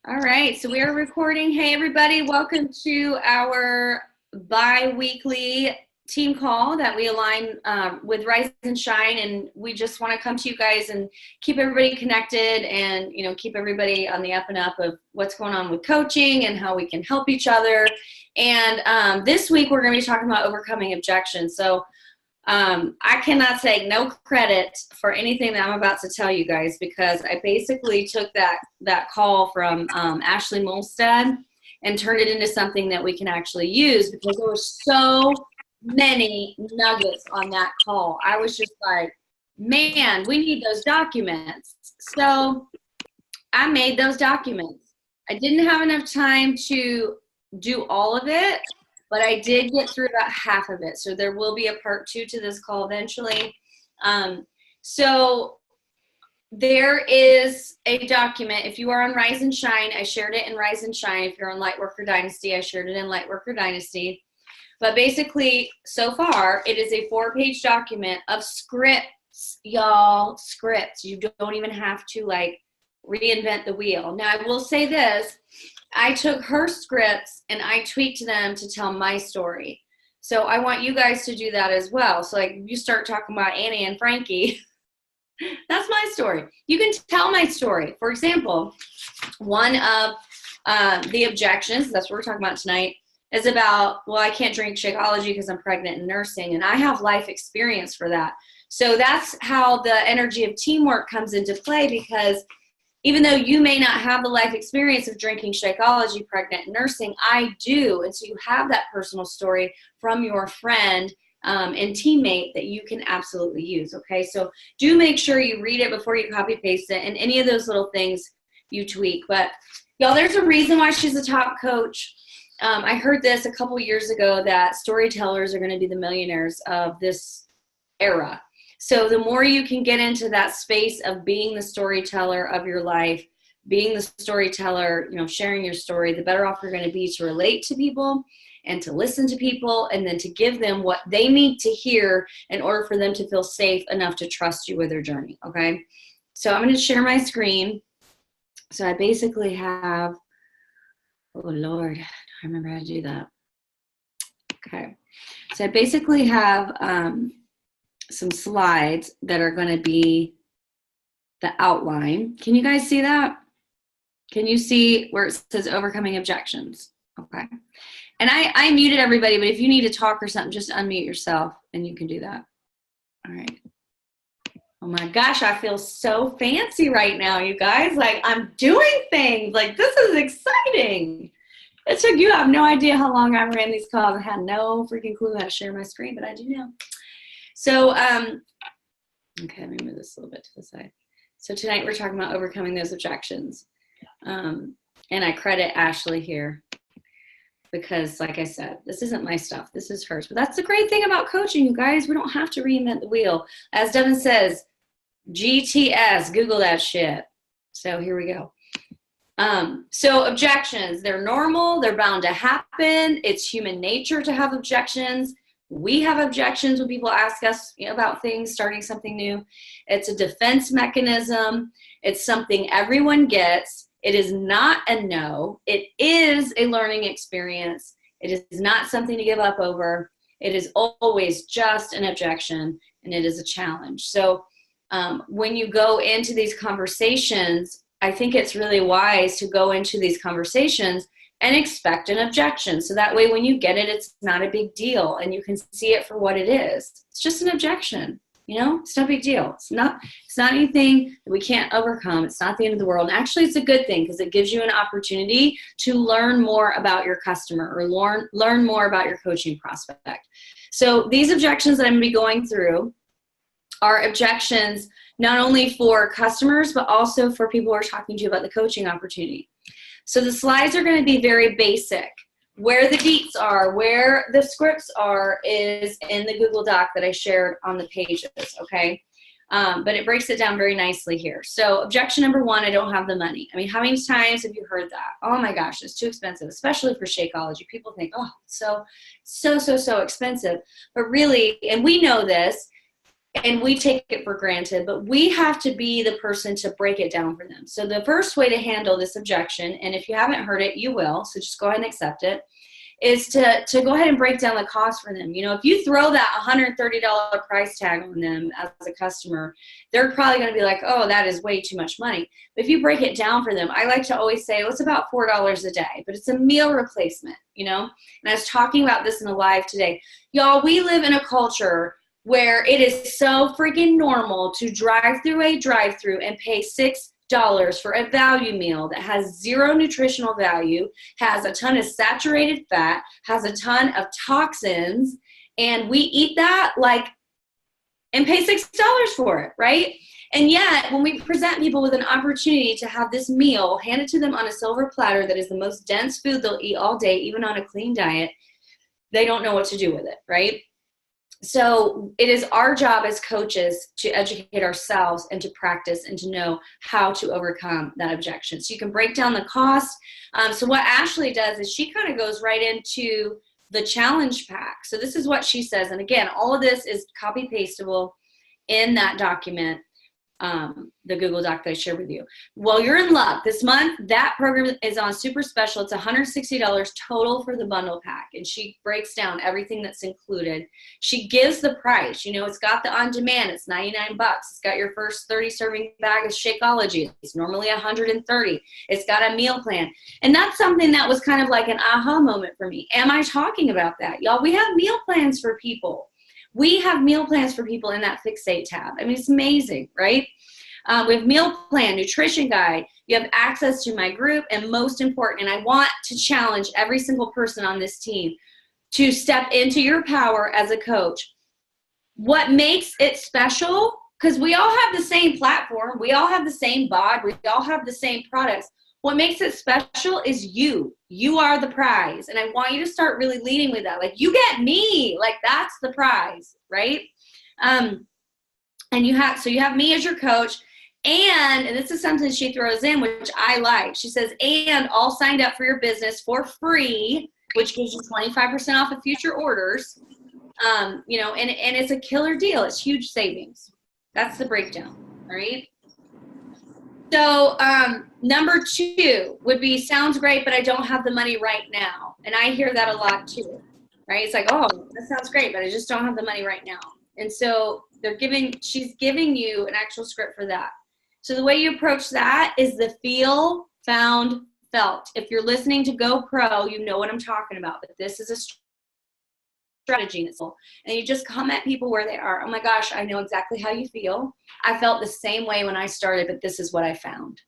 All right, so we are recording. Hey, everybody, welcome to our bi-weekly team call that we align with Rise and Shine, and we just want to come to you guys and keep everybody connected and, keep everybody on the up and up of what's going on with coaching and how we can help each other. And this week, we're going to be talking about overcoming objections. So I cannot take no credit for anything that I'm about to tell you guys, because I basically took that call from Ashley Molstad and turned it into something that we can actually use, because there were so many nuggets on that call. I was just like, man, we need those documents. So I made those documents. I didn't have enough time to do all of it, but I did get through about half of it. So there will be a part 2 to this call eventually. So there is a document. If you are on Rise and Shine, I shared it in Rise and Shine. If you're on Lightworker Dynasty, I shared it in Lightworker Dynasty. But basically, so far, it is a 4-page document of scripts, y'all, scripts. You don't even have to reinvent the wheel. Now, I will say this. I took her scripts and I tweaked them to tell my story. So I want you guys to do that as well. So you start talking about Annie and Frankie, that's my story. You can tell my story. For example, one of the objections, that's what we're talking about tonight, is about, well, I can't drink Shakeology because I'm pregnant and nursing, and I have life experience for that. So that's how the energy of teamwork comes into play, because even though you may not have the life experience of drinking Shakeology, pregnant, and nursing, I do. And so you have that personal story from your friend and teammate that you can absolutely use, okay? So do make sure you read it before you copy paste it, and any of those little things you tweak. But y'all, there's a reason why she's a top coach. I heard this a couple years ago, that storytellers are going to be the millionaires of this era. So the more you can get into that space of being the storyteller of your life, being the storyteller, sharing your story, the better off you're going to be to relate to people and to listen to people, and then to give them what they need to hear in order for them to feel safe enough to trust you with their journey, okay? So I'm going to share my screen. So I basically have, oh Lord, I remember how to do that. Okay. So I basically have some slides that are going to be the outline. Can you guys see that? Can you see where it says overcoming objections? Okay. And I muted everybody, but if you need to talk or something, just unmute yourself and you can do that. All right. Oh my gosh, I feel so fancy right now, you guys. I'm doing things. This is exciting. It took you, I have no idea how long I ran these calls. I had no freaking clue how to share my screen, but I do now. So, okay, let me move this a little bit to the side. So tonight we're talking about overcoming those objections. And I credit Ashley here because, like I said, this isn't my stuff. This is hers. But that's the great thing about coaching, you guys. We don't have to reinvent the wheel. As Devin says, GTS, Google that shit. So here we go. So objections, they're normal. They're bound to happen. It's human nature to have objections. We have objections when people ask us about things, starting something new. It's a defense mechanism. It's something everyone gets. It is not a no. It is a learning experience. It is not something to give up over. It is always just an objection, and it is a challenge. So when you go into these conversations, I think it's really wise to go into these conversations and expect an objection. So that way when you get it, it's not a big deal and you can see it for what it is. It's just an objection, it's no big deal. It's not anything that we can't overcome. It's not the end of the world. And actually it's a good thing, because it gives you an opportunity to learn more about your customer or learn more about your coaching prospect. So these objections that I'm gonna be going through are objections not only for customers, but also for people who are talking to you about the coaching opportunity. So the slides are going to be very basic. Where the deets are, where the scripts are, is in the Google Doc that I shared on the pages, okay? But it breaks it down very nicely here. So objection number 1, I don't have the money. I mean, how many times have you heard that? Oh my gosh, it's too expensive, especially for Shakeology. People think, oh, it's so expensive. But really, and we know this, and we take it for granted, but we have to be the person to break it down for them. So the first way to handle this objection, and if you haven't heard it, you will, so just go ahead and accept it, is to go ahead and break down the cost for them. You know, if you throw that $130 price tag on them as a customer, they're probably going to be like, oh, that is way too much money. But if you break it down for them, I like to always say, well, it's about $4 a day, but it's a meal replacement, you know? And I was talking about this in a live today. Y'all, we live in a culture where it is so freaking normal to drive through a drive-through and pay $6 for a value meal that has zero nutritional value, has a ton of saturated fat, has a ton of toxins, and we eat that and pay $6 for it, right? And yet, when we present people with an opportunity to have this meal handed to them on a silver platter that is the most dense food they'll eat all day, even on a clean diet, they don't know what to do with it, right? So it is our job as coaches to educate ourselves and to practice and to know how to overcome that objection. So you can break down the cost. So what Ashley does is she kind of goes right into the challenge pack. So this is what she says. And again, all of this is copy pastable in that document, the Google Doc that I shared with you. Well, you're in luck. This month, that program is on super special. It's $160 total for the bundle pack. And she breaks down everything that's included. She gives the price. You know, it's got the on-demand. It's 99 bucks. It's got your first 30 serving bag of Shakeology. It's normally 130. It's got a meal plan. And that's something that was kind of like an aha moment for me. Am I talking about that? Y'all, we have meal plans for people. We have meal plans for people in that Fixate tab. I mean, it's amazing, right? We have meal plan, nutrition guide. You have access to my group, and most important, and I want to challenge every single person on this team to step into your power as a coach. What makes it special, because we all have the same platform, we all have the same bod, we all have the same products. What makes it special is you. You are the prize. And I want you to start really leading with that. Like, you get me. Like, that's the prize, right? And you have me as your coach. And this is something she throws in, which I like. She says, and all signed up for your business for free, which gives you 25% off of future orders. You know, and it's a killer deal. It's huge savings. That's the breakdown, all right? So number 2 would be, sounds great, but I don't have the money right now. And I hear that a lot too, right? It's like, oh, that sounds great, but I just don't have the money right now. And so she's giving you an actual script for that. So the way you approach that is the feel, found, felt. If you're listening to Go Pro, you know what I'm talking about, but this is a strategy. And you just come at people where they are. Oh my gosh, I know exactly how you feel. I felt the same way when I started, but this is what I found.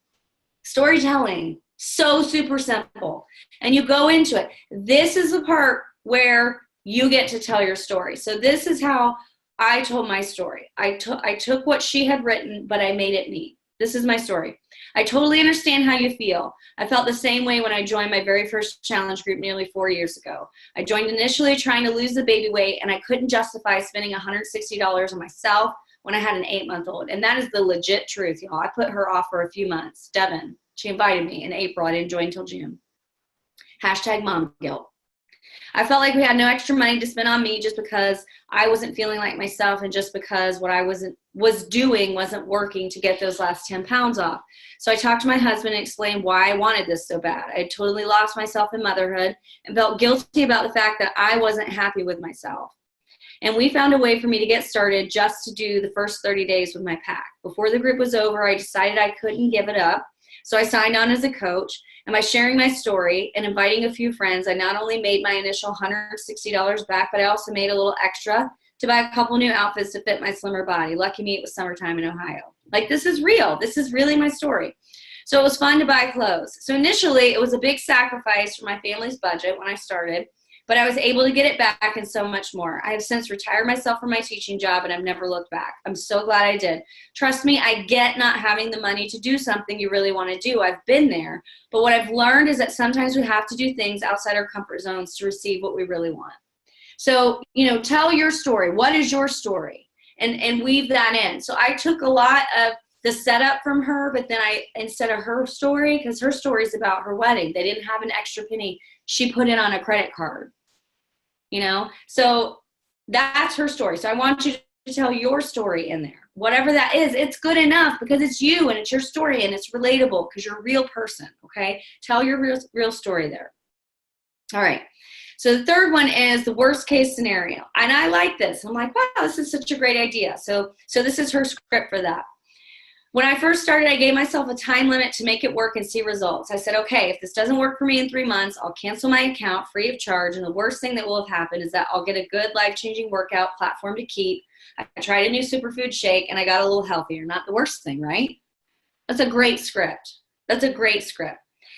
Storytelling, so super simple. And you go into it. This is the part where you get to tell your story. So this is how I told my story. I took what she had written, but I made it me. This is my story. I totally understand how you feel. I felt the same way when I joined my very first challenge group nearly 4 years ago. I joined initially trying to lose the baby weight, and I couldn't justify spending $160 on myself when I had an 8-month-old. And that is the legit truth, y'all. I put her off for a few months. Devin, she invited me in April. I didn't join until June. Hashtag mom guilt. I felt like we had no extra money to spend on me just because I wasn't feeling like myself and just because what I was doing wasn't working to get those last 10 pounds off. So I talked to my husband and explained why I wanted this so bad. I totally lost myself in motherhood and felt guilty about the fact that I wasn't happy with myself. And we found a way for me to get started just to do the first 30 days with my pack. Before the group was over, I decided I couldn't give it up. So I signed on as a coach, and by sharing my story and inviting a few friends, I not only made my initial $160 back, but I also made a little extra to buy a couple new outfits to fit my slimmer body. Lucky me, it was summertime in Ohio. Like, this is real. This is really my story. So it was fun to buy clothes. So initially, it was a big sacrifice for my family's budget when I started, but I was able to get it back and so much more. I have since retired myself from my teaching job, and I've never looked back. I'm so glad I did. Trust me, I get not having the money to do something you really want to do. I've been there. But what I've learned is that sometimes we have to do things outside our comfort zones to receive what we really want. So, you know, tell your story. What is your story? And weave that in. So I took a lot of the setup from her, but then instead of her story, because her story is about her wedding. They didn't have an extra penny. She put it on a credit card, you know? So that's her story. So I want you to tell your story in there. Whatever that is, it's good enough because it's you and it's your story and it's relatable because you're a real person, okay? Tell your real story there. All right. So the third one is the worst case scenario. And I like this. I'm like, wow, this is such a great idea. So this is her script for that. When I first started, I gave myself a time limit to make it work and see results. I said, okay, if this doesn't work for me in 3 months, I'll cancel my account free of charge. And the worst thing that will have happened is that I'll get a good life-changing workout platform to keep. I tried a new superfood shake and I got a little healthier. Not the worst thing, right? That's a great script. That's a great script.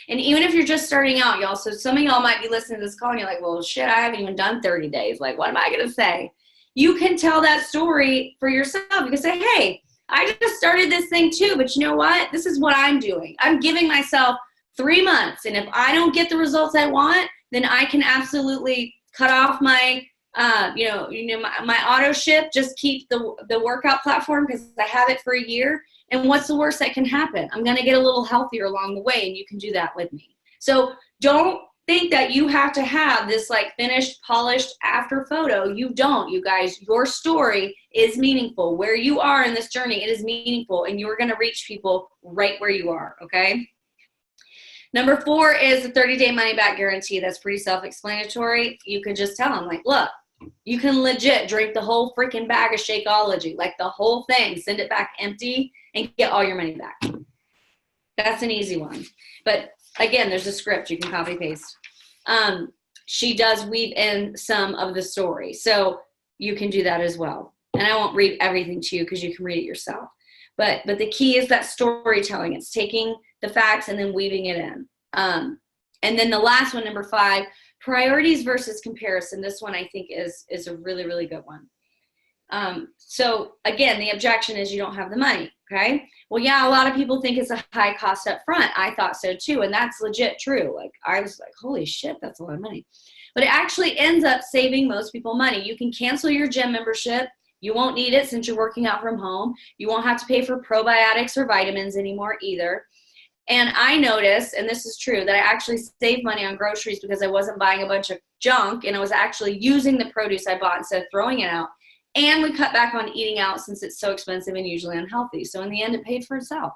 And even if you're just starting out, y'all, so some of y'all might be listening to this call and you're like, well, shit, I haven't even done 30 days. Like, what am I going to say? You can tell that story for yourself. You can say, hey, I just started this thing too, but you know what? This is what I'm doing. I'm giving myself 3 months. And if I don't get the results I want, then I can absolutely cut off my, my auto ship, just keep the workout platform because I have it for a year. And what's the worst that can happen? I'm going to get a little healthier along the way, and you can do that with me. So don't think that you have to have this like finished, polished after photo. You don't, you guys. Your story is meaningful. Where you are in this journey, it is meaningful, and you're going to reach people right where you are, okay? Number 4 is the 30-day money-back guarantee. That's pretty self-explanatory. You can just tell them, like, look, you can legit drink the whole freaking bag of Shakeology, like the whole thing, send it back empty, and get all your money back. That's an easy one. But again, there's a script you can copy paste. She does weave in some of the story, so you can do that as well. And I won't read everything to you because you can read it yourself. But the key is that storytelling. It's taking the facts and then weaving it in. And then the last one, number 5, priorities versus comparison. This one I think is a really, really good one. So again, the objection is you don't have the money, okay? Well, yeah, a lot of people think it's a high cost up front. I thought so too, and that's legit true. Like, I was like, holy shit, that's a lot of money. But it actually ends up saving most people money. You can cancel your gym membership. You won't need it since you're working out from home. You won't have to pay for probiotics or vitamins anymore either. And I noticed, and this is true, that I actually saved money on groceries because I wasn't buying a bunch of junk, and I was actually using the produce I bought instead of throwing it out. And we cut back on eating out since it's so expensive and usually unhealthy. So in the end, it paid for itself.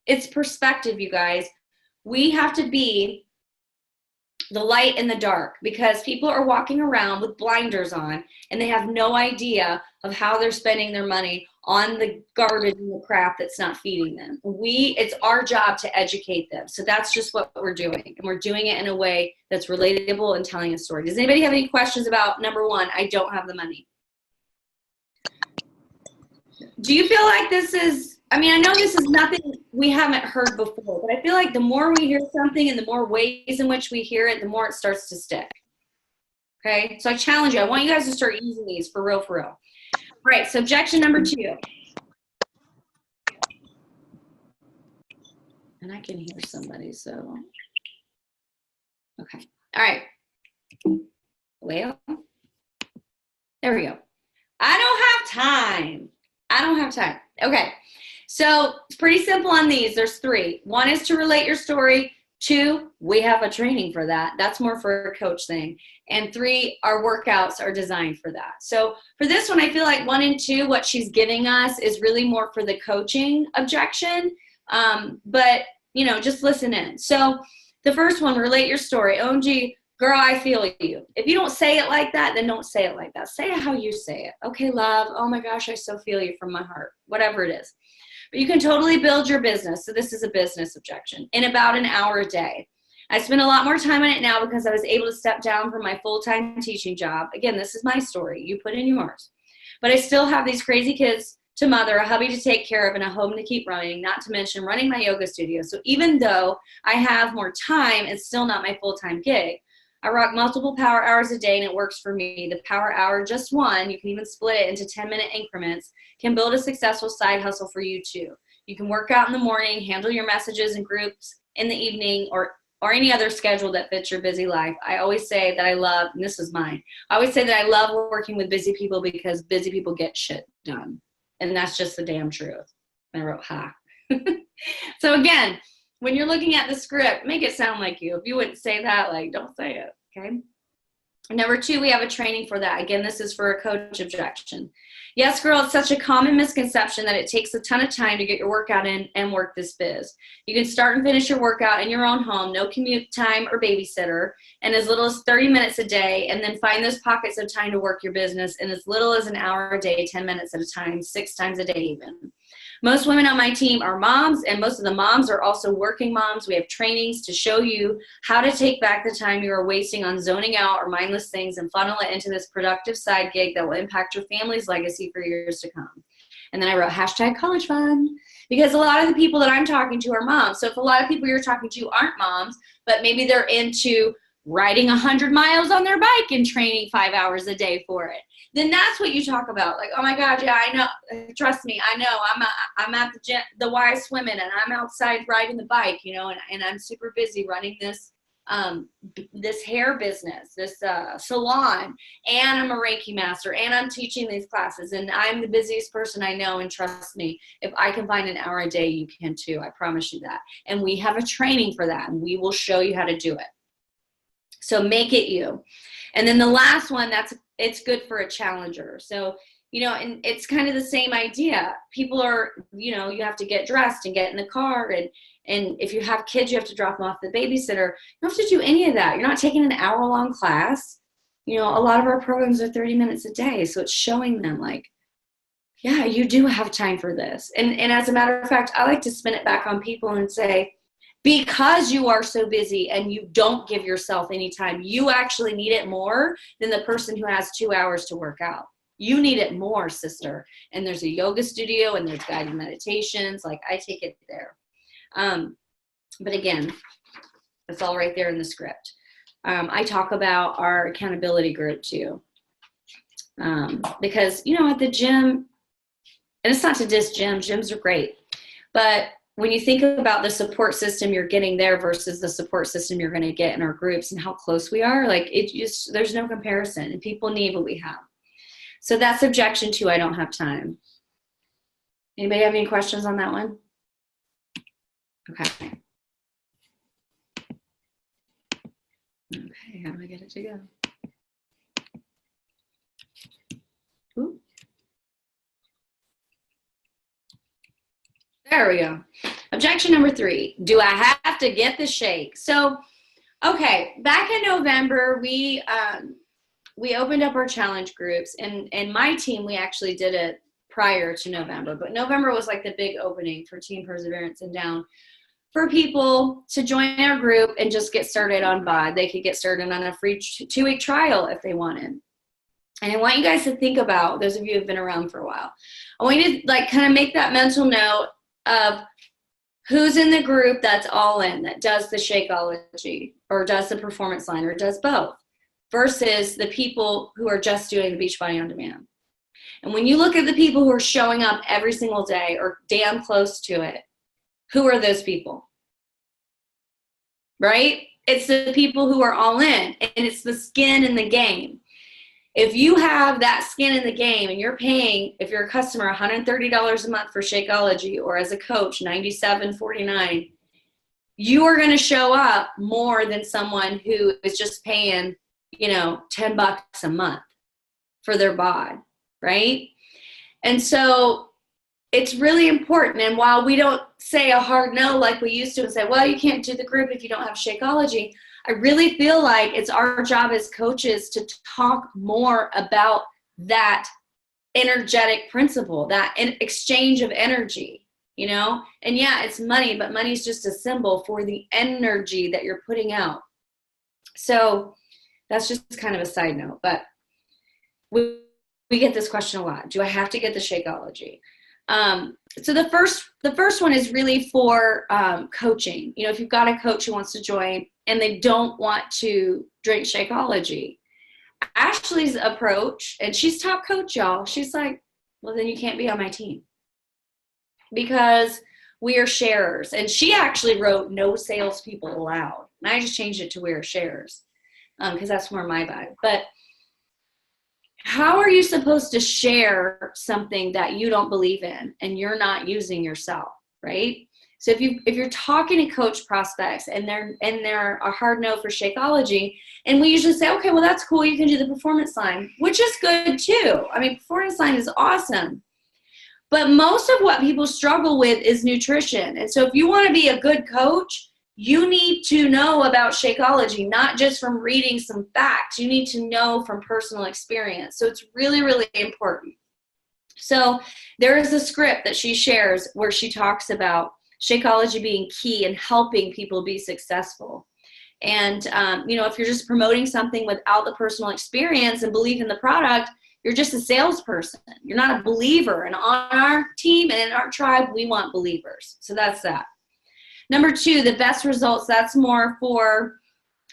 It's perspective, you guys. We have to be the light in the dark because people are walking around with blinders on and they have no idea of how they're spending their money on the garbage and the crap that's not feeding them. It's our job to educate them. So that's just what we're doing. And we're doing it in a way that's relatable and telling a story. Does anybody have any questions about number 1, I don't have the money? Do you feel like this is, I mean, I know this is nothing we haven't heard before, but I feel like the more we hear something and the more ways in which we hear it, the more it starts to stick. Okay, so I challenge you. I want you guys to start using these for real, for real. All right, so objection number 2. And I can hear somebody, so. Okay, all right. Well, there we go. I don't have time. I don't have time. Okay, so it's pretty simple on these. There's 3. 1 is to relate your story. 2, we have a training for that. That's more for a coach thing. And 3, our workouts are designed for that. So for this one, I feel like 1 and 2, what she's giving us is really more for the coaching objection. But, you know, just listen in. So the first one, relate your story. OMG, girl, I feel you. If you don't say it like that, then don't say it like that. Say it how you say it. Okay, love. Oh my gosh, I so feel you from my heart. Whatever it is. But you can totally build your business. So this is a business objection in about an hour a day. I spend a lot more time on it now because I was able to step down from my full-time teaching job. Again, this is my story. You put in yours. But I still have these crazy kids to mother, a hubby to take care of, and a home to keep running, not to mention running my yoga studio. So even though I have more time, it's still not my full-time gig. I rock multiple power hours a day, and it works for me. The power hour, just one, you can even split it into 10-minute increments, can build a successful side hustle for you too. You can work out in the morning, handle your messages and groups in the evening, or any other schedule that fits your busy life. I always say that I love, and this is mine, I always say that I love working with busy people because busy people get shit done. And that's just the damn truth. And I wrote, ha. So again, when you're looking at the script, make it sound like you. If you wouldn't say that, like, don't say it, okay? Number 2, we have a training for that. Again, this is for a coach objection. Yes, girl, it's such a common misconception that it takes a ton of time to get your workout in and work this biz. You can start and finish your workout in your own home, no commute time or babysitter, and as little as 30 minutes a day, and then find those pockets of time to work your business in as little as an hour a day, 10 minutes at a time, 6 times a day even. Most women on my team are moms, and most of the moms are also working moms. We have trainings to show you how to take back the time you are wasting on zoning out or mindless things and funnel it into this productive side gig that will impact your family's legacy for years to come. And then I wrote #CollegeFun, because a lot of the people that I'm talking to are moms. So if a lot of people you're talking to aren't moms, but maybe they're into riding 100 miles on their bike and training 5 hours a day for it, then that's what you talk about. Like, oh my God, yeah, I know. Trust me, I know. I'm at the gym, the Y swimming, and I'm outside riding the bike, you know, and I'm super busy running this this hair business, this salon, and I'm a Reiki master, and I'm teaching these classes, and I'm the busiest person I know. And trust me, if I can find an hour a day, you can too. I promise you that. And we have a training for that, and we will show you how to do it. So make it you. And then the last one, it's good for a challenger. So, you know, and it's kind of the same idea. People are, you know, you have to get dressed and get in the car. And if you have kids, you have to drop them off the babysitter. You don't have to do any of that. You're not taking an hour-long class. You know, a lot of our programs are 30 minutes a day. So it's showing them like, yeah, you do have time for this. And as a matter of fact, I like to spin it back on people and say, because you are so busy and you don't give yourself any time, you actually need it more than the person who has 2 hours to work out. You need it more, sister. And there's a yoga studio and there's guided meditations. Like, I take it there. But again, it's all right there in the script. I talk about our accountability group too. Because, you know, at the gym, and it's not to diss gyms are great, but when you think about the support system you're getting there versus the support system you're going to get in our groups and how close we are, like, there's no comparison, and people need what we have. So that's objection 2, I don't have time. Anybody have any questions on that one? Okay. Okay, how do I get it to go? Ooh. There we go. Objection number 3, do I have to get the shake? So, okay, back in November, we opened up our challenge groups, and my team, we actually did it prior to November, but November was like the big opening for Team Perseverance and Down for people to join our group and just get started on BOD. They could get started on a free 2-week trial if they wanted. And I want you guys to think about, those of you who have been around for a while, I want you to like kind of make that mental note of who's in the group that's all in, that does the Shakeology or does the performance line or does both, versus the people who are just doing the Beachbody On Demand. And when you look at the people who are showing up every single day or damn close to it, who are those people? Right? It's the people who are all in, and it's the skin in the game. If you have that skin in the game and you're paying, if you're a customer, $130 a month for Shakeology, or as a coach, $97.49, you are going to show up more than someone who is just paying, you know, $10 a month for their bod, right? And so it's really important. And while we don't say a hard no like we used to and say, well, you can't do the group if you don't have Shakeology, I really feel like it's our job as coaches to talk more about that energetic principle, that exchange of energy, you know? And yeah, it's money, but money is just a symbol for the energy that you're putting out. So that's just kind of a side note, but we get this question a lot. Do I have to get the Shakeology? So the first one is really for coaching. You know, if you've got a coach who wants to join and they don't want to drink Shakeology, Ashley's approach, and she's top coach, y'all. She's like, well, then you can't be on my team because we are sharers. And she actually wrote no salespeople allowed. And I just changed it to we are sharers because that's more my vibe. But how are you supposed to share something that you don't believe in and you're not using yourself, right? So if you're talking to coach prospects and they're a hard no for Shakeology, and we usually say, okay, well, that's cool, you can do the performance line, which is good too. I mean, performance line is awesome. But most of what people struggle with is nutrition. And so if you want to be a good coach, you need to know about Shakeology, not just from reading some facts. You need to know from personal experience. So it's really, really important. So there is a script that she shares where she talks about Shakeology being key in helping people be successful. And, if you're just promoting something without the personal experience and belief in the product, you're just a salesperson. You're not a believer. And on our team and in our tribe, we want believers. So that's that. Number 2, the best results. That's more for,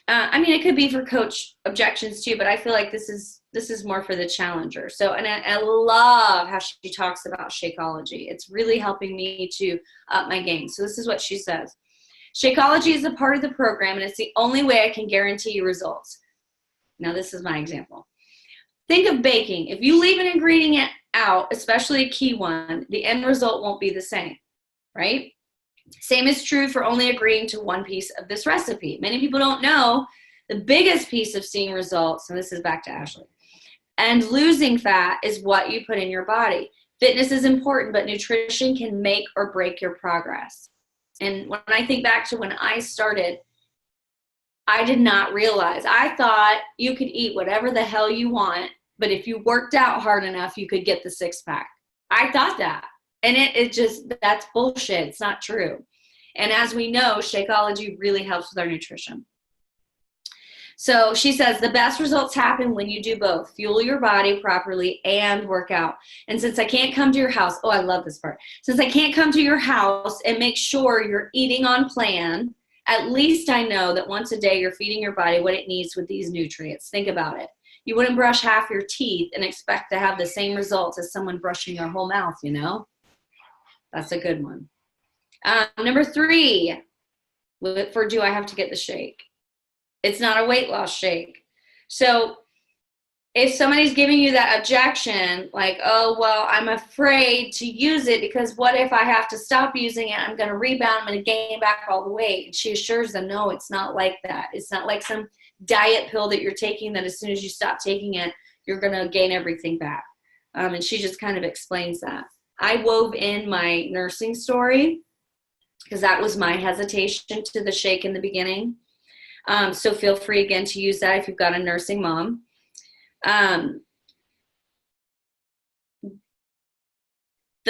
it could be for coach objections too, but I feel like this is more for the challenger. So, and I love how she talks about Shakeology. It's really helping me to up my game. So this is what she says. Shakeology is a part of the program, and it's the only way I can guarantee you results. Now, this is my example. Think of baking. If you leave an ingredient out, especially a key one, the end result won't be the same, right? Same is true for only agreeing to one piece of this recipe. Many people don't know the biggest piece of seeing results, and this is back to Ashley, and losing fat is what you put in your body. Fitness is important, but nutrition can make or break your progress. And when I think back to when I started, I did not realize. I thought you could eat whatever the hell you want, but if you worked out hard enough, you could get the 6-pack. I thought that. And it just, that's bullshit. It's not true. And as we know, Shakeology really helps with our nutrition. So she says the best results happen when you do both, fuel your body properly and work out. And since I can't come to your house, oh, I love this part. Since I can't come to your house and make sure you're eating on plan, at least I know that once a day you're feeding your body what it needs with these nutrients. Think about it. You wouldn't brush half your teeth and expect to have the same results as someone brushing their whole mouth, That's a good one. Number 3, for do I have to get the shake? It's not a weight loss shake. So if somebody's giving you that objection, like, oh, well, I'm afraid to use it because what if I have to stop using it? I'm going to rebound. I'm going to gain back all the weight. And she assures them, no, it's not like that. It's not like some diet pill that you're taking that as soon as you stop taking it, you're going to gain everything back. And she just kind of explains that. I wove in my nursing story because that was my hesitation to the shake in the beginning. So feel free again to use that if you've got a nursing mom. The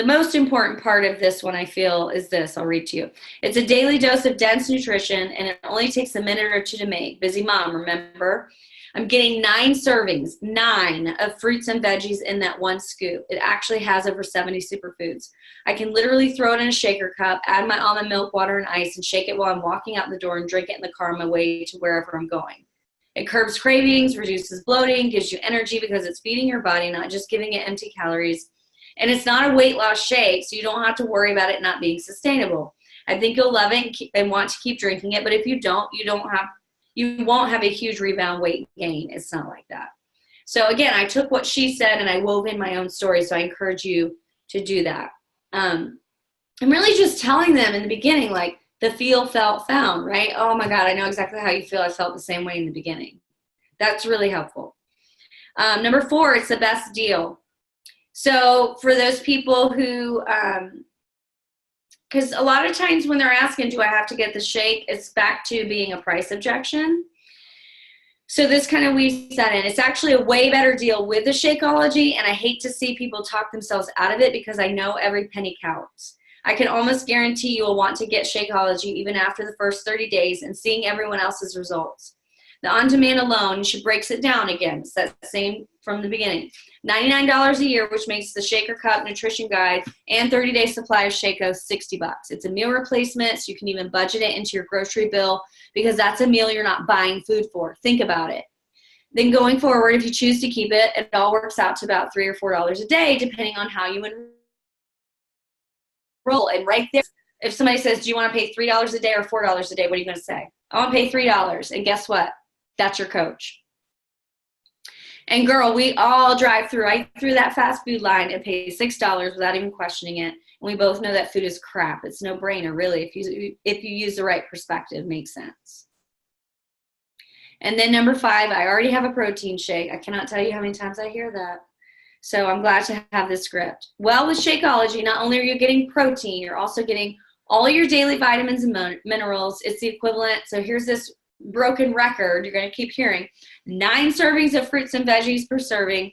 most important part of this one, I feel, is this. I'll read to you. It's a daily dose of dense nutrition, and it only takes a minute or 2 to make. Busy mom, remember? I'm getting 9 servings, 9 of fruits and veggies in that one scoop. It actually has over 70 superfoods. I can literally throw it in a shaker cup, add my almond milk, water, and ice, and shake it while I'm walking out the door and drink it in the car on my way to wherever I'm going. It curbs cravings, reduces bloating, gives you energy because it's feeding your body, not just giving it empty calories. And it's not a weight loss shake, so you don't have to worry about it not being sustainable. I think you'll love it and want to keep drinking it, but if you don't, you won't have a huge rebound weight gain. It's not like that. So again, I took what she said and I wove in my own story, so I encourage you to do that. I'm really just telling them in the beginning, like, the feel, felt, found, right? Oh my God, I know exactly how you feel. I felt the same way in the beginning. That's really helpful. Number 4, it's the best deal. So for those people who, because a lot of times when they're asking, do I have to get the shake? It's back to being a price objection. So this kind of weaves that in. It's actually a way better deal with the Shakeology, and I hate to see people talk themselves out of it because I know every penny counts. I can almost guarantee you will want to get Shakeology even after the first 30 days and seeing everyone else's results. The on-demand alone, she breaks it down again. It's that same from the beginning. $99 a year, which makes the Shaker Cup Nutrition Guide and 30-day supply of Shako $60. It's a meal replacement, so you can even budget it into your grocery bill because that's a meal you're not buying food for. Think about it. Then going forward, if you choose to keep it, it all works out to about $3 or $4 a day, depending on how you enroll. And right there, if somebody says, do you want to pay $3 a day or $4 a day, what are you going to say? I want to pay $3. And guess what? That's your coach. And girl, we all drive through. I threw that fast food line and paid $6 without even questioning it. And we both know that food is crap. It's no brainer, really. If you use the right perspective, makes sense. And then number 5, I already have a protein shake. I cannot tell you how many times I hear that. So I'm glad to have this script. Well, with Shakeology, not only are you getting protein, you're also getting all your daily vitamins and minerals. It's the equivalent. So here's this broken record you're going to keep hearing. 9 servings of fruits and veggies per serving,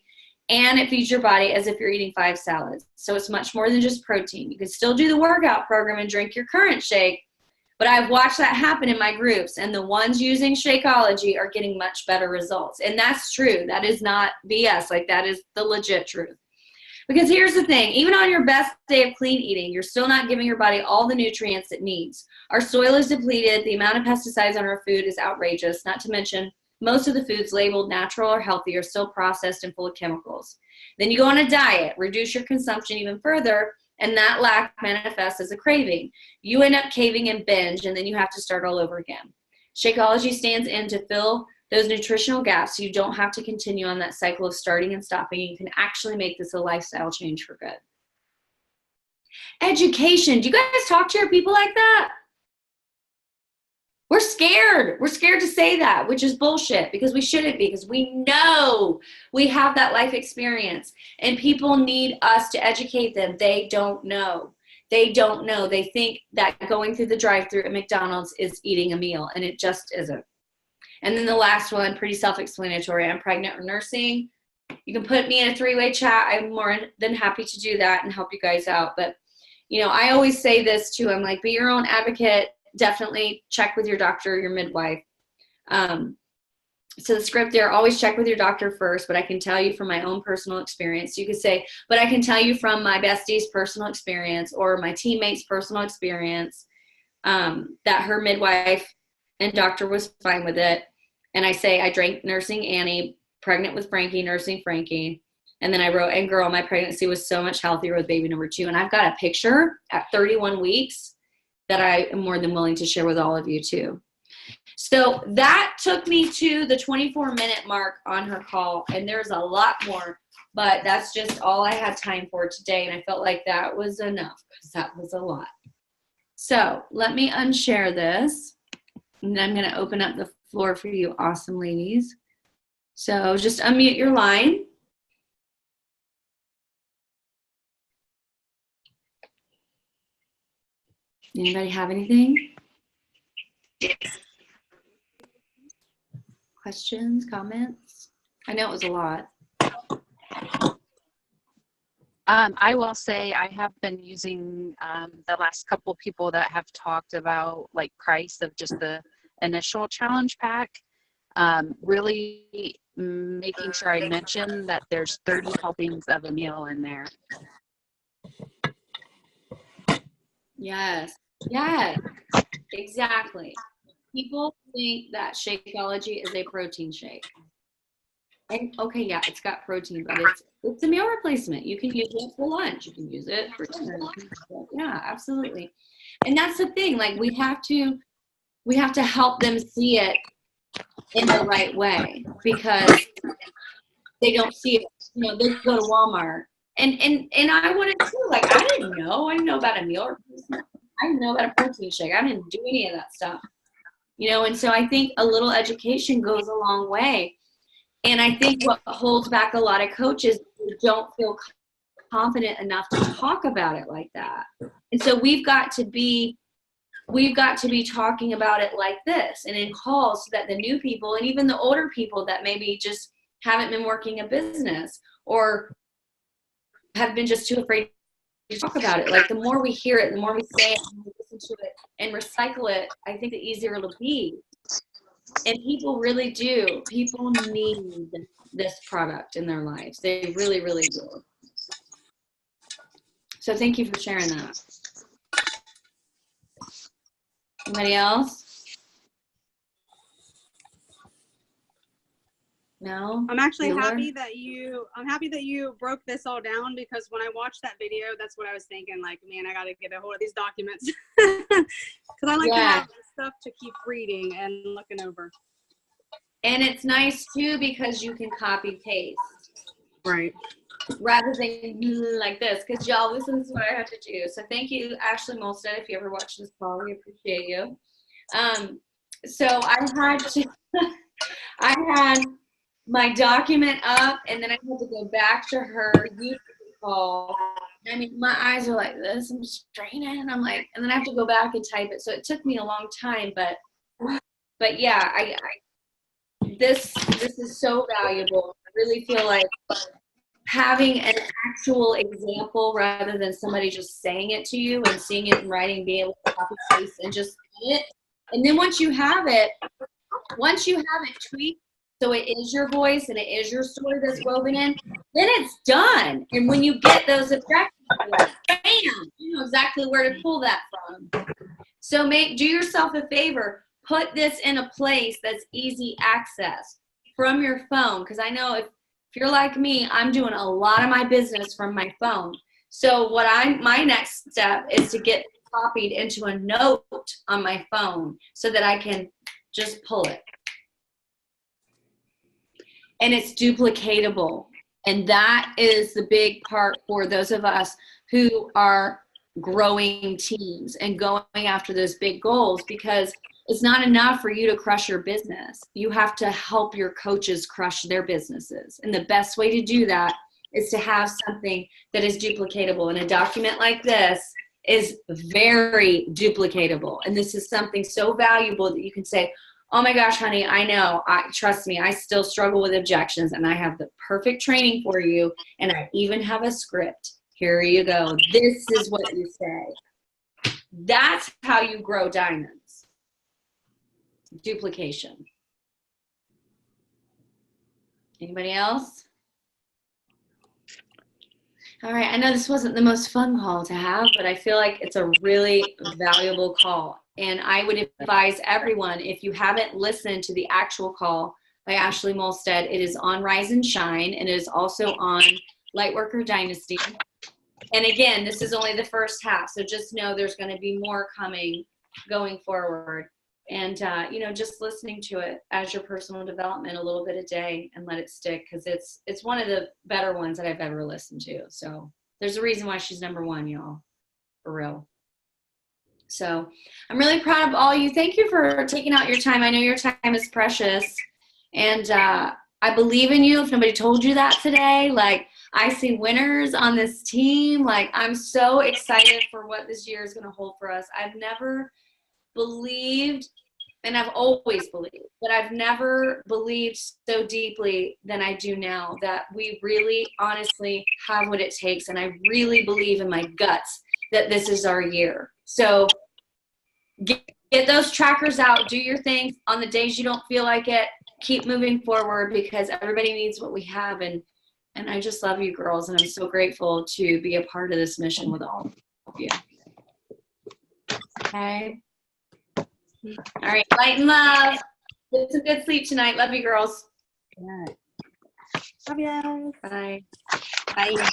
and it feeds your body as if you're eating 5 salads. So it's much more than just protein. You can still do the workout program and drink your current shake, but I've watched that happen in my groups, and the ones using Shakeology are getting much better results. And that's true. That is not BS. Like, that is the legit truth. Because here's the thing, even on your best day of clean eating, you're still not giving your body all the nutrients it needs. Our soil is depleted. The amount of pesticides on our food is outrageous, not to mention most of the foods labeled natural or healthy are still processed and full of chemicals. Then you go on a diet, reduce your consumption even further, and that lack manifests as a craving. You end up caving and binge, and then you have to start all over again. Shakeology stands in to fill those nutritional gaps so you don't have to continue on that cycle of starting and stopping. You can actually make this a lifestyle change for good. Education. Do you guys talk to your people like that? We're scared. We're scared to say that, which is bullshit, because we shouldn't be, because we know we have that life experience, and people need us to educate them. They don't know. They don't know. They think that going through the drive-thru at McDonald's is eating a meal, and it just isn't. And then the last one, pretty self-explanatory. I'm pregnant or nursing. You can put me in a 3-way chat. I'm more than happy to do that and help you guys out. But, you know, I always say this too. I'm like, be your own advocate. Definitely check with your doctor, your midwife. So the script there, always check with your doctor first, but I can tell you from my own personal experience. You could say, but I can tell you from my bestie's personal experience or my teammate's personal experience that her midwife and doctor was fine with it. And I say, I drank nursing Annie, pregnant with Frankie, nursing Frankie. And then I wrote, and girl, my pregnancy was so much healthier with baby number 2. And I've got a picture at 31 weeks that I am more than willing to share with all of you too. So that took me to the 24-minute mark on her call. And there's a lot more, but that's just all I had time for today. And I felt like that was enough because that was a lot. So let me unshare this. And then I'm going to open up the floor for you awesome ladies. So just unmute your line. Anybody have anything? Questions, comments? I know it was a lot. I will say I have been using the last couple people that have talked about like price of just the initial challenge pack, really making sure I mention that there's 30 helpings of a meal in there. Yes, yes, exactly. People think that Shakeology is a protein shake. And okay, yeah, it's got protein, but it's a meal replacement. You can use it for lunch. You can use it for dinner. Yeah, absolutely. And that's the thing. Like we have to help them see it in the right way because they don't see it. You know, they go to Walmart. And I wanted to, like, I didn't know about a meal replacement. I didn't know about a protein shake. I didn't do any of that stuff. You know, and so I think a little education goes a long way. And I think what holds back a lot of coaches who don't feel confident enough to talk about it like that. And so we've got to be talking about it like this and in calls so that the new people and even the older people that maybe just haven't been working a business or have been just too afraid to talk about it. Like the more we hear it, the more we say it, and listen to it and recycle it, I think the easier it'll be. And people really do. People need this product in their lives. They really, really do. So thank you for sharing that. Anybody else? No? I'm actually Bueller? happy that you broke this all down because when I watched that video, that's what I was thinking. Like, man, I got to get a hold of these documents because I like to have stuff to keep reading and looking over. And it's nice too because you can copy paste. Right. rather than like this, because y'all, this is what I have to do. So thank you, Ashley Molstead, if you ever watch this call, we appreciate you. So I had to, I had my document up, and then I had to go back to her YouTube call. I mean, my eyes are like this. I'm straining, and I'm like, and then I have to go back and type it. So it took me a long time, but yeah, this is so valuable. I really feel like having an actual example rather than somebody just saying it to you and seeing it in writing, being able to copy paste and just see it. And then once you have it tweaked so it is your voice and it is your story that's woven in, then it's done. And when you get those objections, you're like, bam, you know exactly where to pull that from. So do yourself a favor, put this in a place that's easy access from your phone. Because I know if you're like me, I'm doing a lot of my business from my phone. So my next step is to get copied into a note on my phone so that I can just pull it. And it's duplicatable. And that is the big part for those of us who are growing teams and going after those big goals, because it's not enough for you to crush your business. You have to help your coaches crush their businesses. And the best way to do that is to have something that is duplicatable. And a document like this is very duplicatable. And this is something so valuable that you can say, oh my gosh, honey, I know, trust me, I still struggle with objections, and I have the perfect training for you, and I even have a script. Here you go. This is what you say. That's how you grow diamonds. Duplication. Anybody else? All right, I know this wasn't the most fun call to have, but I feel like it's a really valuable call. And I would advise everyone, if you haven't listened to the actual call by Ashley Molstead, it is on Rise and Shine, and it is also on Lightworker Dynasty. And again, this is only the first half, so just know there's going to be more coming going forward. And, you know, just listening to it as your personal development a little bit a day and let it stick, because it's one of the better ones that I've ever listened to. So there's a reason why she's number one, y'all, for real. So I'm really proud of all you. Thank you for taking out your time. I know your time is precious, and I believe in you. If nobody told you that today, like, I see winners on this team. Like, I'm so excited for what this year is going to hold for us. I've never believed, and I've always believed, but I've never believed so deeply than I do now that we really honestly have what it takes. And I really believe in my guts that this is our year. So get those trackers out, do your thing on the days you don't feel like it, keep moving forward, because everybody needs what we have. And I just love you girls, and I'm so grateful to be a part of this mission with all of you. Okay. All right, light and love. Get some good sleep tonight. Love you girls. Love you. Bye. Bye.